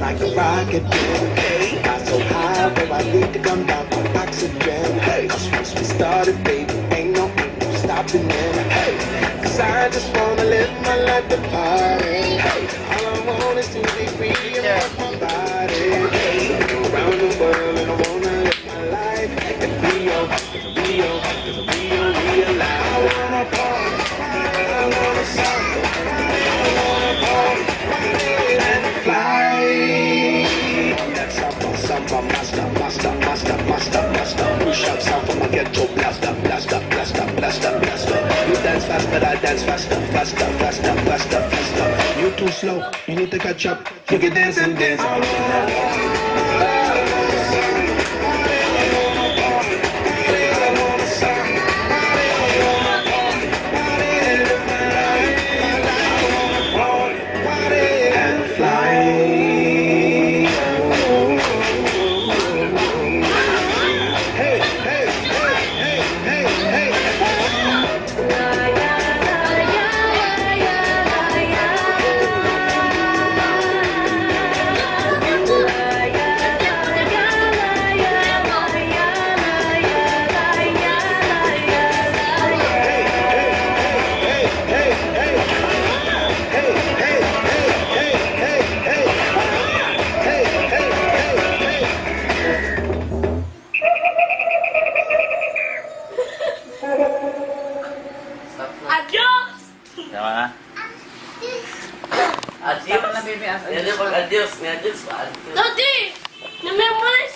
like a rocket. Hey, not so high, where I need to come down on oxygen. Hey, 'cause once we started, baby, ain't no stopping it. Hey, 'cause I just wanna live my life to party. Hey, all I want is to be free and rock my body. Hey, around the world and I wanna live my life in Rio, Rio, Rio, real life. I wanna party, I wanna sing, I wanna party and fly. That samba, samba, master, master, master, master, master. Push up sound from my ghetto blaster, blaster, blaster, blaster, blaster. You dance fast, but I dance faster, faster, faster, faster, faster. You too slow, you need to catch up. You can dance and dance. Adios! Tama na? Adios! Adios! Adios! Adios! Dodi! Namemorize